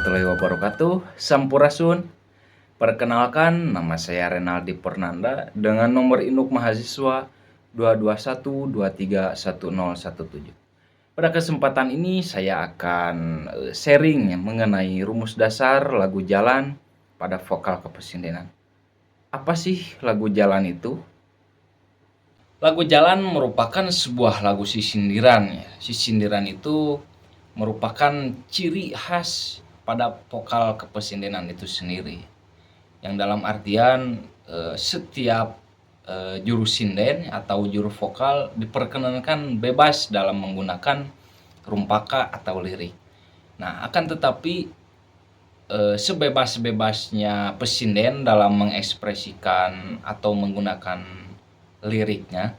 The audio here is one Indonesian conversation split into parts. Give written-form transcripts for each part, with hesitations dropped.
warahmatullahi wabarakatuh. Sampurasun. Perkenalkan, nama saya Renaldi Pernanda dengan nomor induk mahasiswa 221231017. Pada kesempatan ini saya akan sharing mengenai rumus dasar lagu jalan pada vokal kepesindenan. Apa sih lagu jalan itu? Lagu jalan merupakan sebuah lagu sisindiran ya. Sisindiran itu merupakan ciri khas pada vokal kepesindenan itu sendiri. Yang dalam artian setiap juru sinden atau juru vokal diperkenankan bebas dalam menggunakan rumpaka atau lirik. Nah, akan tetapi sebebas-bebasnya pesinden dalam mengekspresikan atau menggunakan liriknya,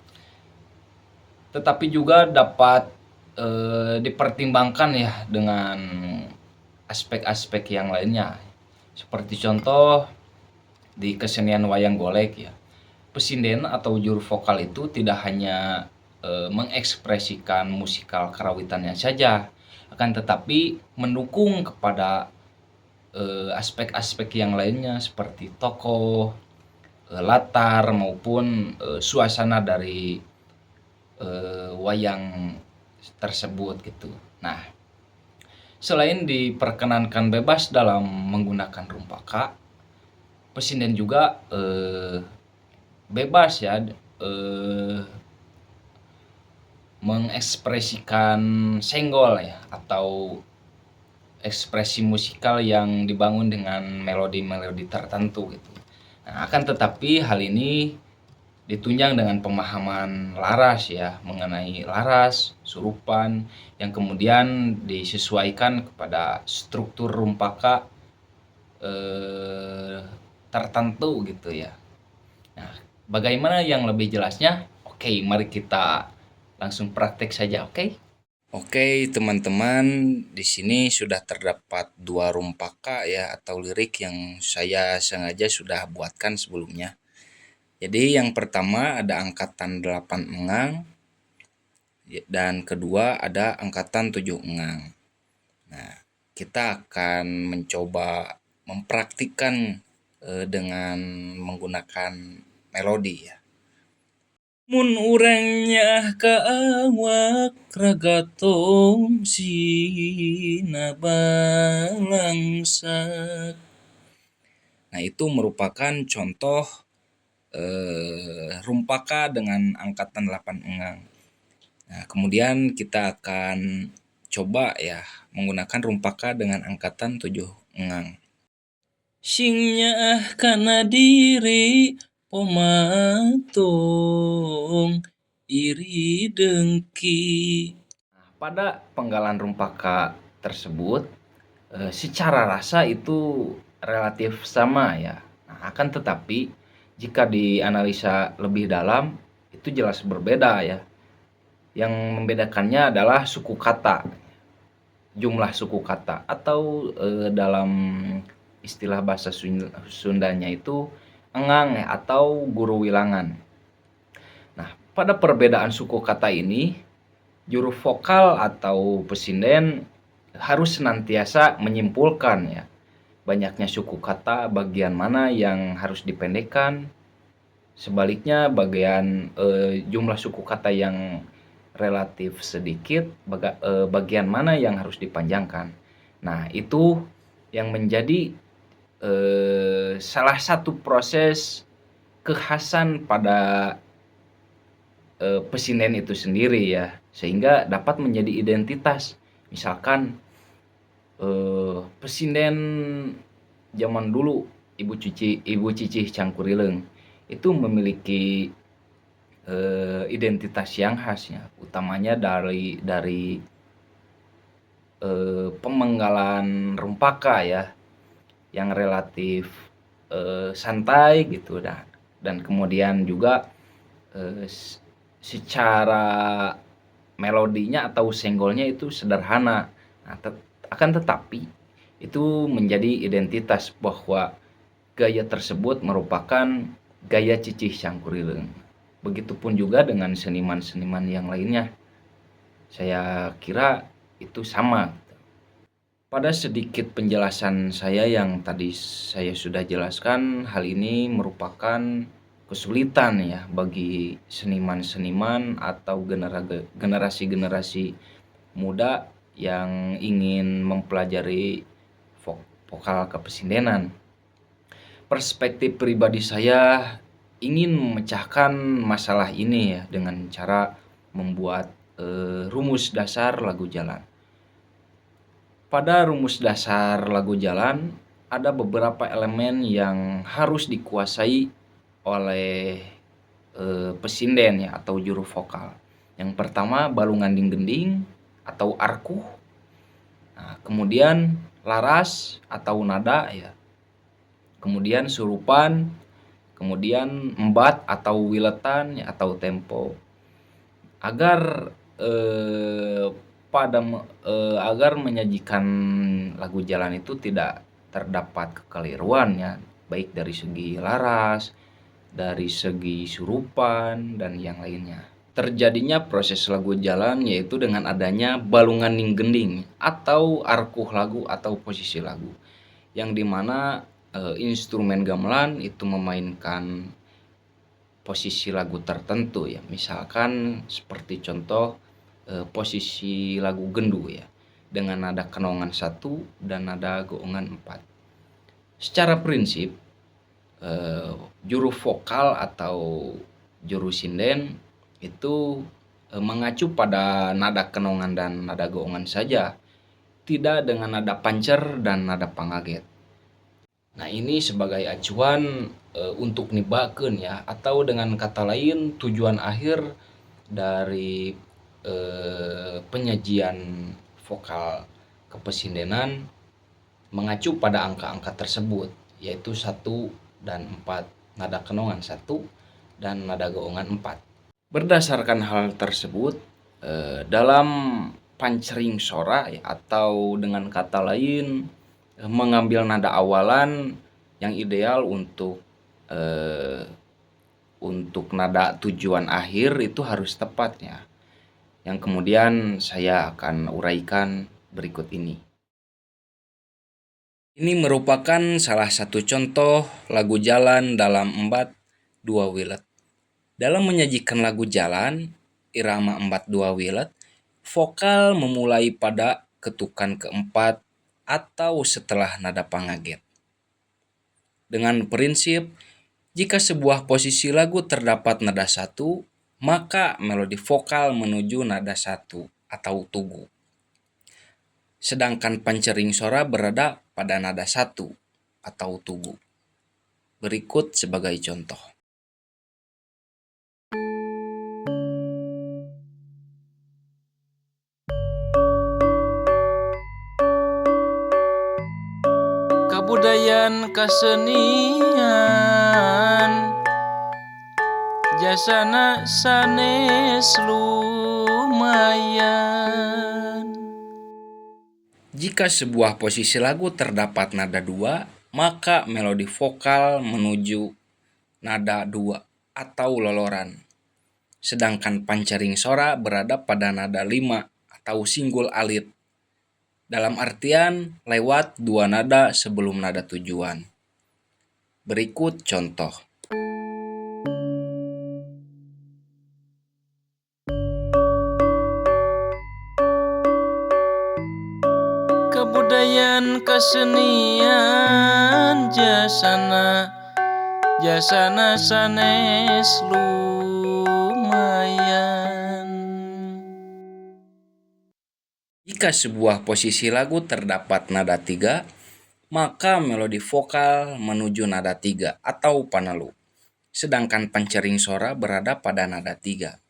tetapi juga dapat dipertimbangkan ya dengan aspek-aspek yang lainnya. Seperti contoh di kesenian wayang golek ya, pesinden atau juru vokal itu tidak hanya mengekspresikan musikal karawitannya saja, akan tetapi mendukung kepada aspek-aspek yang lainnya seperti tokoh, latar maupun suasana dari wayang tersebut gitu. Nah, selain diperkenankan bebas dalam menggunakan rumpaka, pesinden juga bebas ya mengekspresikan senggol ya atau ekspresi musikal yang dibangun dengan melodi-melodi tertentu gitu. Nah, akan tetapi hal ini ditunjang dengan pemahaman laras ya, mengenai laras, surupan yang kemudian disesuaikan kepada struktur rumpaka tertentu gitu ya. Nah, bagaimana yang lebih jelasnya? Oke, mari kita langsung praktek saja, oke? Oke, teman-teman, di sini sudah terdapat dua rumpaka ya atau lirik yang saya sengaja sudah buatkan sebelumnya. Jadi yang pertama ada angkatan 8 engang dan kedua ada angkatan 7 engang. Nah, kita akan mencoba mempraktikkan dengan menggunakan melodi ya. Mun urang ka awak ragatom sina balangsak. Nah, itu merupakan contoh rumpaka dengan angkatan 8 engang. Nah, kemudian kita akan coba ya menggunakan rumpaka dengan angkatan 7 engang. Singnya kana diri pomatong iri dengki. Pada penggalan rumpaka tersebut secara rasa itu relatif sama ya. Nah, akan tetapi jika dianalisa lebih dalam itu jelas berbeda ya. Yang membedakannya adalah suku kata, jumlah suku kata atau dalam istilah bahasa Sundanya itu engang ya, atau guru wilangan. Nah, pada perbedaan suku kata ini, juru vokal atau pesinden harus senantiasa menyimpulkan ya banyaknya suku kata, bagian mana yang harus dipendekkan. Sebaliknya bagian jumlah suku kata yang relatif sedikit, bagian mana yang harus dipanjangkan. Nah, itu yang menjadi salah satu proses kekhasan pada pesinden itu sendiri ya, sehingga dapat menjadi identitas. Misalkan pesinden zaman dulu Ibu Cicih Cangkurileng itu memiliki identitas yang khasnya, utamanya dari pemenggalan rumpaka ya yang relatif santai gitu dan kemudian juga secara melodinya atau senggolnya itu sederhana. Nah, akan tetapi itu menjadi identitas bahwa gaya tersebut merupakan gaya Cicih Cangkurileng. Begitupun juga dengan seniman-seniman yang lainnya. Saya kira itu sama. Pada sedikit penjelasan saya yang tadi saya sudah jelaskan, hal ini merupakan kesulitan ya bagi seniman-seniman atau generasi-generasi muda yang ingin mempelajari vokal kepesindenan. Perspektif pribadi saya ingin memecahkan masalah ini ya dengan cara membuat rumus dasar lagu jalan. Pada rumus dasar lagu jalan, ada beberapa elemen yang harus dikuasai oleh pesinden ya atau juru vokal. Yang pertama balungan ding-gending atau arkuh. Nah, kemudian laras atau nada ya. Kemudian surupan, kemudian embat atau wiletan ya, atau tempo. Agar eh, agar menyajikan lagu jalan itu tidak terdapat kekeliruan ya, baik dari segi laras, dari segi surupan dan yang lainnya. Terjadinya proses lagu jalan yaitu dengan adanya balungan ning-gending atau arkuh lagu atau posisi lagu, yang dimana instrumen gamelan itu memainkan posisi lagu tertentu ya, misalkan seperti contoh posisi lagu gendu ya, dengan nada kenongan 1 dan nada goongan 4. Secara prinsip juru vokal atau juru sinden itu mengacu pada nada kenongan dan nada goongan saja, tidak dengan nada pancer dan nada pangaget. Nah, ini sebagai acuan untuk nibakeun ya, atau dengan kata lain tujuan akhir dari penyajian vokal kepesindenan mengacu pada angka-angka tersebut, yaitu 1 dan 4, nada kenongan 1 dan nada goongan 4. Berdasarkan hal tersebut, dalam pancering sora ya, atau dengan kata lain mengambil nada awalan yang ideal untuk nada tujuan akhir itu harus tepatnya. Yang kemudian saya akan uraikan berikut ini. Ini merupakan salah satu contoh lagu jalan dalam embat 2 wilet. Dalam menyajikan lagu jalan, irama embat 2 wilet, vokal memulai pada ketukan keempat atau setelah nada pangaget. Dengan prinsip, jika sebuah posisi lagu terdapat nada 1, maka melodi vokal menuju nada 1 atau tugu. Sedangkan pancering sora berada pada nada 1 atau tugu. Berikut sebagai contoh. Kabudayaan kasenian jasana sanes lumayan. Jika sebuah posisi lagu terdapat nada 2, maka melodi vokal menuju nada 2 atau loloran. Sedangkan pancering sora berada pada nada 5 atau singgul alit. Dalam artian lewat 2 nada sebelum nada tujuan. Berikut contoh. Kabudayaan kasenian jasana sanes lumayan. Jika sebuah posisi lagu terdapat nada 3, maka melodi vokal menuju nada 3 atau panalu. Sedangkan pancering sora berada pada nada 3.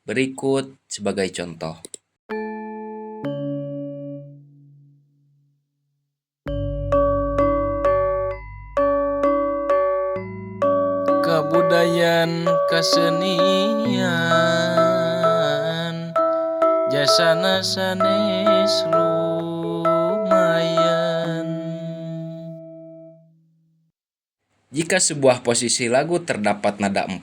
Berikut sebagai contoh. Kabudayaan kasenian jasana sanes lumayan. Jika sebuah posisi lagu terdapat nada 4,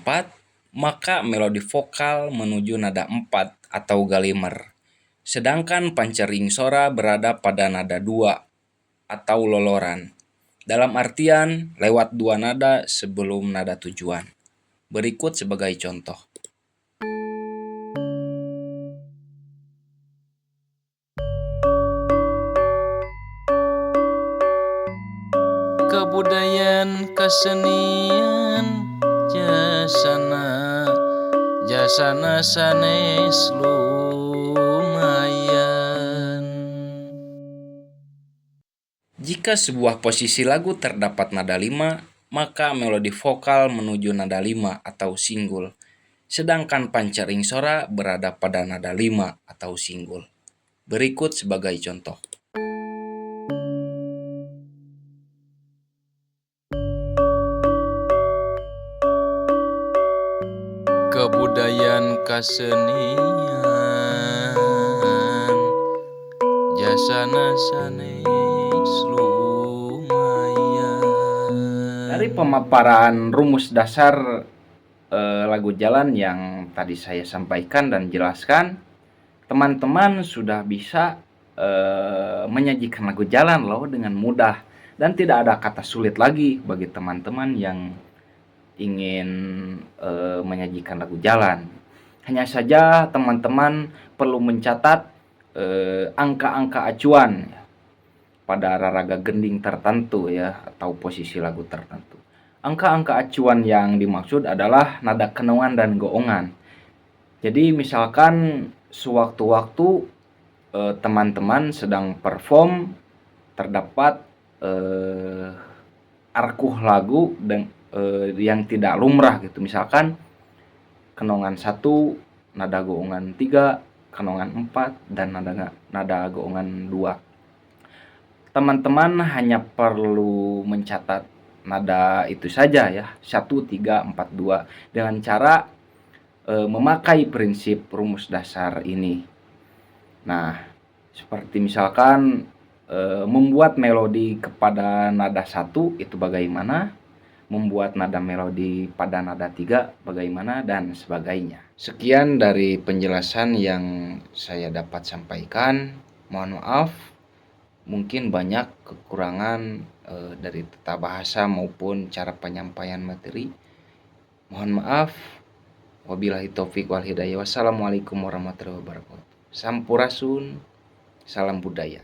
maka melodi vokal menuju nada 4 atau galimer. Sedangkan pancering sora berada pada nada 2 atau loloran. Dalam artian lewat 2 nada sebelum nada tujuan. Berikut sebagai contoh. Kebudayaan kesenian jasana sanes lumayan. Jika sebuah posisi lagu terdapat nada 5, maka melodi vokal menuju nada 5 atau singgul. Sedangkan pancering sora berada pada nada 5 atau singgul. Berikut sebagai contoh. Kebudayaan kesenian jasana sanes lumayan. Dari pemaparan rumus dasar lagu jalan yang tadi saya sampaikan dan jelaskan, teman-teman sudah bisa menyajikan lagu jalan loh dengan mudah dan tidak ada kata sulit lagi bagi teman-teman yang ingin menyajikan lagu jalan. Hanya saja teman-teman perlu mencatat angka-angka acuan pada raraga gending tertentu ya atau posisi lagu tertentu. Angka-angka acuan yang dimaksud adalah nada kenongan dan goongan. Jadi misalkan sewaktu-waktu teman-teman sedang perform terdapat arkuh lagu dan yang tidak lumrah gitu. Misalkan kenongan 1, nada goongan 3, kenongan 4 dan nada goongan 2. Teman-teman hanya perlu mencatat nada itu saja ya, 1 3 4 2 dengan cara memakai prinsip rumus dasar ini. Nah, seperti misalkan membuat melodi kepada nada 1 itu bagaimana, membuat nada melodi pada nada 3 bagaimana, dan sebagainya. Sekian dari penjelasan yang saya dapat sampaikan. Mohon maaf, mungkin banyak kekurangan dari tata bahasa maupun cara penyampaian materi. Mohon maaf. Wabillahi taufik wal hidayah. Wassalamualaikum warahmatullahi wabarakatuh. Sampurasun, salam budaya.